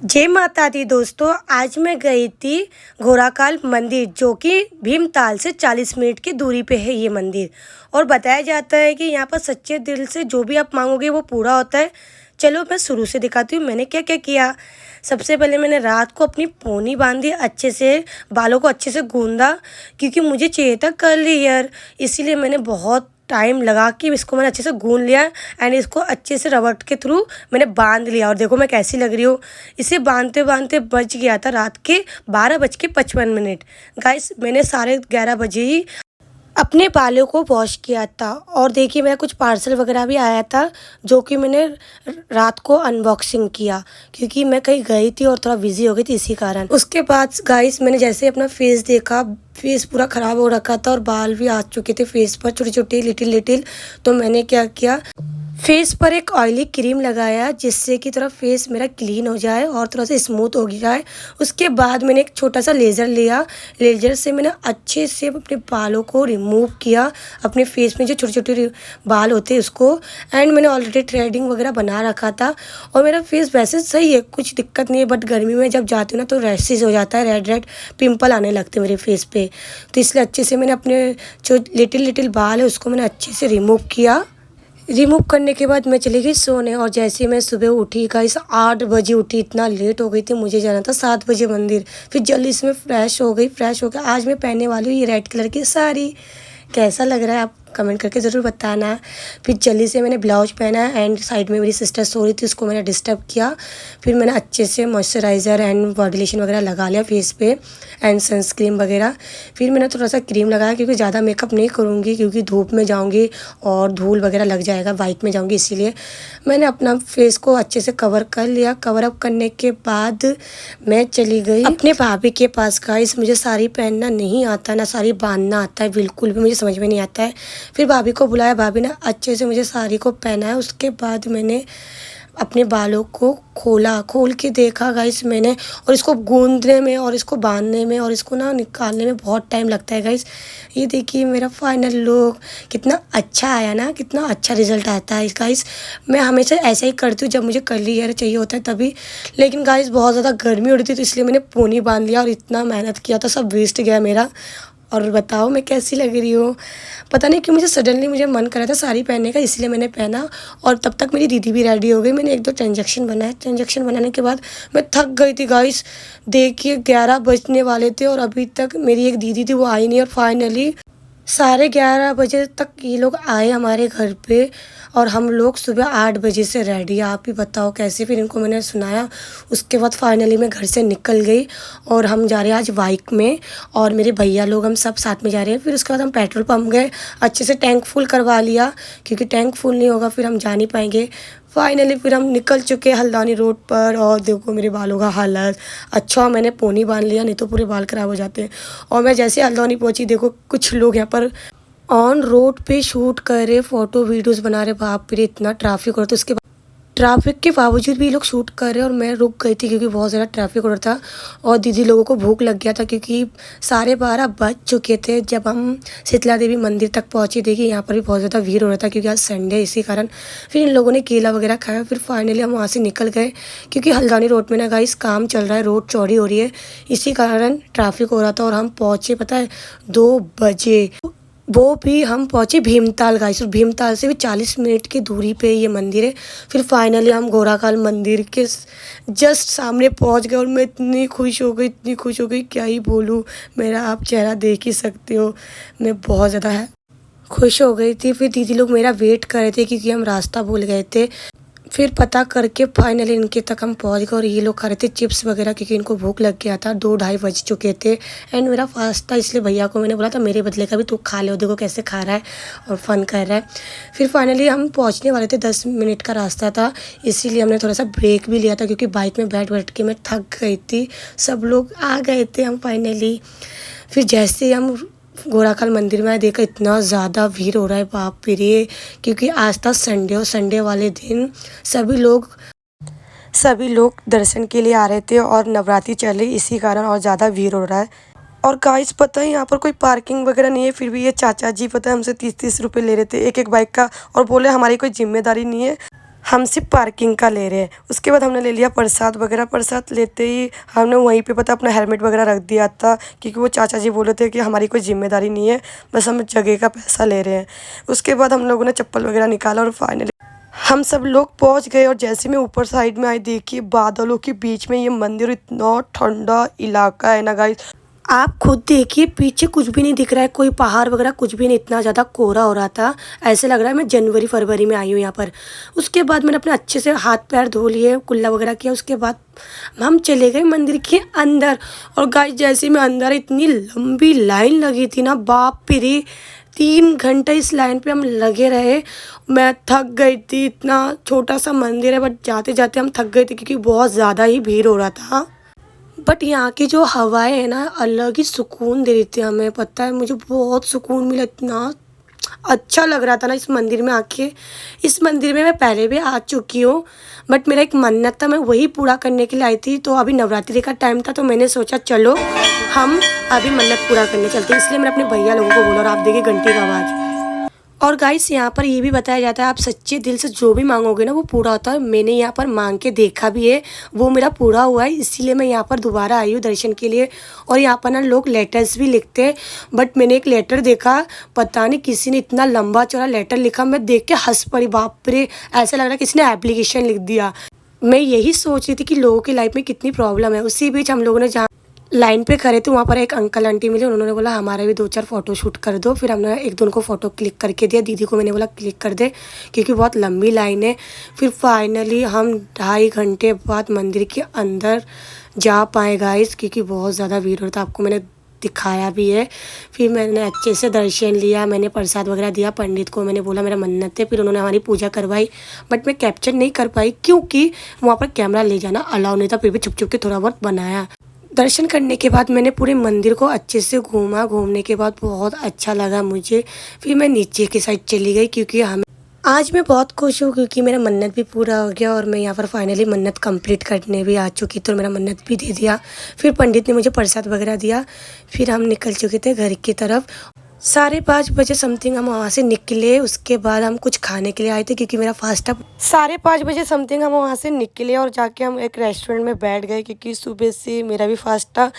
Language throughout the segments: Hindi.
जय माता दी दोस्तों। आज मैं गई थी घोड़ाखाल मंदिर, जो कि भीमताल से 40 मिनट की दूरी पे है ये मंदिर। और बताया जाता है कि यहाँ पर सच्चे दिल से जो भी आप मांगोगे वो पूरा होता है। चलो मैं शुरू से दिखाती हूँ मैंने क्या क्या किया। सबसे पहले मैंने रात को अपनी पोनी बांधी अच्छे से, बालों को अच्छे से गूंदा, क्योंकि मुझे चाहिए था कर्ली हेयर। इसीलिए मैंने बहुत टाइम लगा कि इसको मैंने अच्छे से गूंद लिया एंड इसको अच्छे से रबड़ के थ्रू मैंने बांध लिया। और देखो मैं कैसी लग रही हूँ। इसे बांधते बांधते बज गया था रात के 12:55। गाइस मैंने 11:30 ही अपने बालों को वॉश किया था। और देखिए मेरा कुछ पार्सल वगैरह भी आया था, जो कि मैंने रात को अनबॉक्सिंग किया, क्योंकि मैं कहीं गई थी और थोड़ा बिजी हो गई थी इसी कारण। उसके बाद गाइस मैंने जैसे अपना फेस देखा, फेस पूरा ख़राब हो रखा था और बाल भी आ चुके थे फेस पर, छोटे छोटे लिटिल लिटिल। तो मैंने क्या किया, फेस पर एक ऑयली क्रीम लगाया, जिससे कि थोड़ा फेस मेरा क्लीन हो जाए और थोड़ा सा स्मूथ हो जाए। उसके बाद मैंने एक छोटा सा लेज़र लिया। लेज़र से मैंने अच्छे से अपने बालों को रिमूव किया, अपने फेस में जो छोटे छोटे बाल होते हैं उसको। एंड मैंने ऑलरेडी थ्रेडिंग वगैरह बना रखा था और मेरा फेस वैसे सही है, कुछ दिक्कत नहीं है। बट गर्मी में जब जाती हूँ ना तो रैशेज हो जाता है, रेड रेड पिंपल आने लगते हैं मेरे फेस पे। तो इसलिए अच्छे से मैंने अपने जो लिटिल लिटिल बाल है उसको मैंने अच्छे से रिमूव किया। रिमूव करने के बाद मैं चली गई सोने। और जैसे मैं सुबह उठी गाइस 8 बजे उठी, इतना लेट हो गई थी, मुझे जाना था 7 बजे मंदिर। फिर जल्दी से मैं फ्रेश हो गई। फ्रेश होकर आज मैं पहनने वाली हूँ ये रेड कलर की साड़ी। कैसा लग रहा है आप कमेंट करके ज़रूर बताना। फिर जल्दी से मैंने ब्लाउज पहना एंड साइड में मेरी सिस्टर सो रही थी, उसको मैंने डिस्टर्ब किया। फिर मैंने अच्छे से मॉइस्चराइज़र एंड बॉडी लोशन वगैरह लगा लिया फेस पे एंड सनस्क्रीन वगैरह। फिर मैंने थोड़ा सा क्रीम लगाया, क्योंकि ज़्यादा मेकअप नहीं करूँगी, क्योंकि धूप में जाऊँगी और धूल वगैरह लग जाएगा, बाइक में जाऊँगी, इसीलिए मैंने अपना फेस को अच्छे से कवर कर लिया। कवर अप करने के बाद मैं चली गई अपने भाभी के पास। गाइस मुझे साड़ी पहनना नहीं आता, ना साड़ी बांधना आता है, बिल्कुल भी मुझे समझ में नहीं आता है। फिर भाभी को बुलाया, भाभी ने अच्छे से मुझे साड़ी को पहनाया। उसके बाद मैंने अपने बालों को खोल के देखा गाइस मैंने। और इसको गूंदने में और इसको बांधने में और इसको ना निकालने में बहुत टाइम लगता है गाइस। ये देखिए मेरा फाइनल लुक कितना अच्छा आया ना, कितना अच्छा रिजल्ट आता है गाइस। मैं हमेशा ऐसा ही करती हूँ जब मुझे कर्ली हेयर चाहिए होता है तभी। लेकिन गाइस बहुत ज़्यादा गर्मी हो रही थी, तो इसलिए मैंने पोनी बांध लिया और इतना मेहनत किया था सब वेस्ट गया मेरा। और बताओ मैं कैसी लग रही हूँ। पता नहीं क्यों मुझे सडनली मन कर रहा था साड़ी पहनने का, इसलिए मैंने पहना। और तब तक मेरी दीदी भी रेडी हो गई। मैंने 1-2 ट्रांजैक्शन बनाए। ट्रांजैक्शन बनाने के बाद मैं थक गई थी गाइस। देखिए 11 बजने वाले थे और अभी तक मेरी एक दीदी थी वो आई नहीं। और फाइनली 11:30 बजे तक ये लोग आए हमारे घर पे और हम लोग सुबह 8 बजे से रेडी। आप ही बताओ कैसे। फिर इनको मैंने सुनाया। उसके बाद फाइनली मैं घर से निकल गई और हम जा रहे हैं आज बाइक में, और मेरे भैया लोग हम सब साथ में जा रहे हैं। फिर उसके बाद हम पेट्रोल पंप गए, अच्छे से टैंक फुल करवा लिया, क्योंकि टैंक फुल नहीं होगा फिर हम जा नहीं पाएंगे। फाइनली फिर हम निकल चुके हल्द्वानी रोड पर। और देखो मेरे बालों का हालत। अच्छा मैंने पोनी बांध लिया, नहीं तो पूरे बाल ख़राब हो जाते हैं। और मैं जैसे हल्द्वानी पहुंची, देखो कुछ लोग यहाँ पर ऑन रोड पे शूट कर रहे, फ़ोटो वीडियोस बना रहे। बाप रे इतना ट्रैफिक हो रहा था। उसके ट्रैफिक के बावजूद भी ये लोग शूट कर रहे हैं और मैं रुक गई थी, क्योंकि बहुत ज़्यादा ट्रैफिक हो रहा था। और दीदी लोगों को भूख लग गया था, क्योंकि 12:30 बज चुके थे जब हम शीतला देवी मंदिर तक पहुंचे। देखिए यहाँ पर भी बहुत ज़्यादा भीड़ हो रहा था, क्योंकि आज संडे है, इसी कारण। फिर इन लोगों ने केला वगैरह खाया। फिर फाइनली हम वहाँ से निकल गए, क्योंकि हल्द्वानी रोड में ना गाइस काम चल रहा है, रोड चौड़ी हो रही है, इसी कारण ट्रैफिक हो रहा था। और हम पहुँचे पता है 2 बजे। वो भी हम पहुँचे भीमताल गाइस। और भीमताल से भी 40 मिनट की दूरी पे ये मंदिर है। फिर फाइनली हम घोड़ाखाल मंदिर के जस्ट सामने पहुँच गए और मैं इतनी खुश हो गई, इतनी खुश हो गई, क्या ही बोलूँ। मेरा आप चेहरा देख ही सकते हो, मैं बहुत ज़्यादा खुश हो गई थी। फिर दीदी लोग मेरा वेट कर रहे थे, क्योंकि हम रास्ता भूल गए थे। फिर पता करके फाइनली इनके तक हम पहुंच गए। और ये लोग खा रहे थे चिप्स वगैरह, क्योंकि इनको भूख लग गया था। 2-2:30 बज चुके थे एंड मेरा फास्ट था, इसलिए भैया को मैंने बोला था मेरे बदले का भी तू खा ले, देखो कैसे खा रहा है और फन कर रहा है। फिर फाइनली हम पहुंचने वाले थे, 10 मिनट का रास्ता था, इसीलिए हमने थोड़ा सा ब्रेक भी लिया था, क्योंकि बाइक में बैठ बैठ के मैं थक गई थी। सब लोग आ गए थे हम फाइनली। फिर जैसे हम घोड़ाखाल मंदिर में देखा, इतना ज़्यादा भीड़ हो रहा है बाप रे, क्योंकि आज था संडे और संडे वाले दिन सभी लोग दर्शन के लिए आ रहे थे और नवरात्रि चल रही, इसी कारण और ज़्यादा भीड़ हो रहा है। और गाइस पता है यहाँ पर कोई पार्किंग वगैरह नहीं है, फिर भी ये चाचा जी पता है हमसे 30-30 रुपये ले रहे थे एक एक बाइक का, और बोले हमारी कोई जिम्मेदारी नहीं है, हम सिर्फ पार्किंग का ले रहे हैं। उसके बाद हमने ले लिया प्रसाद वगैरह। प्रसाद लेते ही हमने वहीं पे पता अपना हेलमेट वगैरह रख दिया था, क्योंकि वो चाचा जी बोले थे कि हमारी कोई ज़िम्मेदारी नहीं है, बस हम जगह का पैसा ले रहे हैं। उसके बाद हम लोगों ने चप्पल वगैरह निकाला और फाइनली हम सब लोग पहुंच गए। और जैसे मैं ऊपर साइड में आई, देखिए बादलों के बीच में ये मंदिर, इतना ठंडा इलाका है ना गाइस। आप खुद देखिए, पीछे कुछ भी नहीं दिख रहा है, कोई पहाड़ वगैरह कुछ भी नहीं, इतना ज़्यादा कोहरा हो रहा था, ऐसे लग रहा है मैं जनवरी फरवरी में आई हूँ यहाँ पर। उसके बाद मैंने अपने अच्छे से हाथ पैर धो लिए, कुल्ला वगैरह किया। उसके बाद हम चले गए मंदिर के अंदर। और गाइस जैसे मैं अंदर, इतनी लंबी लाइन लगी थी ना, बाप रे, 3 घंटे इस लाइन पे हम लगे रहे। मैं थक गई थी, इतना छोटा सा मंदिर है बट जाते जाते हम थक गए थे, क्योंकि बहुत ज़्यादा ही भीड़ हो रहा था। बट यहाँ की जो हवाएं है ना, अलग ही सुकून दे रही थी हमें। पता है, मुझे बहुत सुकून मिला, इतना अच्छा लग रहा था ना इस मंदिर में आके। इस मंदिर में मैं पहले भी आ चुकी हूँ, बट मेरा एक मन्नत था, मैं वही पूरा करने के लिए आई थी। तो अभी नवरात्रि का टाइम था, तो मैंने सोचा चलो हम अभी मन्नत पूरा करने चलते हैं। इसलिए मैंने अपने भैया लोगों को बोला, और आप देखिए घंटी का आवाज़। और गाइस यहाँ पर ये भी बताया जाता है, आप सच्चे दिल से जो भी मांगोगे ना वो पूरा होता है। मैंने यहाँ पर मांग के देखा भी है, वो मेरा पूरा हुआ है। इसीलिए मैं यहाँ पर दोबारा आई हूँ दर्शन के लिए। और यहाँ पर ना लोग लेटर्स भी लिखते हैं, बट मैंने एक लेटर देखा, पता नहीं किसी ने इतना लंबा चौड़ा लेटर लिखा, मैं देख के हंस पड़ी। बाप रे, ऐसा लग रहा है किसी ने एप्लीकेशन लिख दिया। मैं यही सोच रही थी कि लोगों की लाइफ में कितनी प्रॉब्लम है। उसी बीच हम लोगों ने जहाँ लाइन पे खड़े थे, वहाँ पर एक अंकल आंटी मिले, उन्होंने बोला हमारे भी 2-4 फ़ोटो शूट कर दो। फिर हमने एक दो उनको फ़ोटो क्लिक करके दिया। दीदी को मैंने बोला क्लिक कर दे, क्योंकि बहुत लंबी लाइन है। फिर फाइनली हम 2.5 घंटे बाद मंदिर के अंदर जा पाए गाइस, क्योंकि बहुत ज़्यादा भीड़ हो था, आपको मैंने दिखाया भी है। फिर मैंने अच्छे से दर्शन लिया, मैंने प्रसाद वगैरह दिया, पंडित को मैंने बोला मेरा मन्नत है। फिर उन्होंने हमारी पूजा करवाई, बट मैं कैप्चर नहीं कर पाई, क्योंकि वहाँ पर कैमरा ले जाना अलाउ नहीं था। फिर भी छुप छुप के थोड़ा बहुत बनाया। दर्शन करने के बाद मैंने पूरे मंदिर को अच्छे से घूमा। घूमने के बाद बहुत अच्छा लगा मुझे। फिर मैं नीचे की साइड चली गई, क्योंकि हमें आज मैं बहुत खुश हूँ, क्योंकि मेरा मन्नत भी पूरा हो गया। और मैं यहाँ पर फाइनली मन्नत कंप्लीट करने भी आ चुकी, तो मेरा मन्नत भी दे दिया। फिर पंडित ने मुझे प्रसाद वगैरह दिया। फिर हम निकल चुके थे घर की तरफ। 5:30 बजे समथिंग हम वहाँ से निकले। उसके बाद हम कुछ खाने के लिए आए थे, क्योंकि मेरा फास्ट था। 5:30 बजे समथिंग हम वहाँ से निकले और जाके हम एक रेस्टोरेंट में बैठ गए, क्योंकि सुबह से मेरा भी फास्ट था।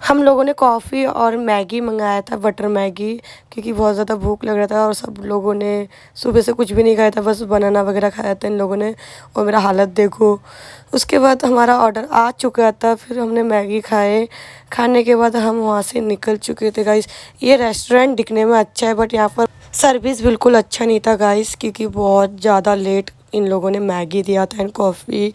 हम लोगों ने कॉफ़ी और मैगी मंगाया था, बटर मैगी, क्योंकि बहुत ज़्यादा भूख लग रहा था। और सब लोगों ने सुबह से कुछ भी नहीं खाया था, बस बनाना वगैरह खाया था इन लोगों ने। और मेरा हालत देखो। उसके बाद हमारा ऑर्डर आ चुका था, फिर हमने मैगी खाए। खाने के बाद हम वहाँ से निकल चुके थे गाइस। ये रेस्टोरेंट दिखने में अच्छा है, बट यहाँ पर सर्विस बिल्कुल अच्छा नहीं था गाइस, क्योंकि बहुत ज़्यादा लेट इन लोगों ने मैगी दिया था एंड कॉफ़ी।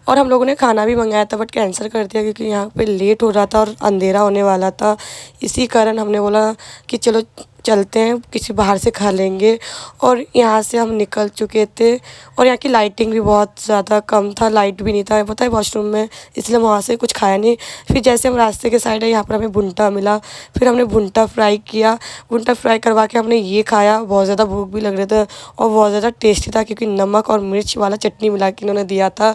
और हम लोगों ने खाना भी मंगाया था, बट कैंसिल कर दिया, क्योंकि यहाँ पे लेट हो रहा था और अंधेरा होने वाला था। इसी कारण हमने बोला कि चलो चलते हैं, किसी बाहर से खा लेंगे। और यहाँ से हम निकल चुके थे। और यहाँ की लाइटिंग भी बहुत ज़्यादा कम था, लाइट भी नहीं था पता है वॉशरूम में, इसलिए हम वहाँ से कुछ खाया नहीं। फिर जैसे हम रास्ते के साइड है, यहाँ पर हमें भुंटा मिला। फिर हमने भुंटा फ्राई किया। भुंटा फ्राई करवा के हमने ये खाया। बहुत ज़्यादा भूख भी लग रही था और बहुत ज़्यादा टेस्टी था, क्योंकि नमक और मिर्च वाला चटनी मिला के इन्होंने दिया था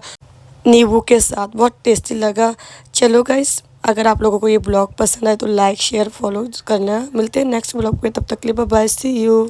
नींबू के साथ, बहुत टेस्टी लगा। चलो गाइस, अगर आप लोगों को ये ब्लॉग पसंद आए तो लाइक शेयर फॉलो करना। मिलते हैं नेक्स्ट ब्लॉग में, तब तक के लिए बाय बाय, सी यू।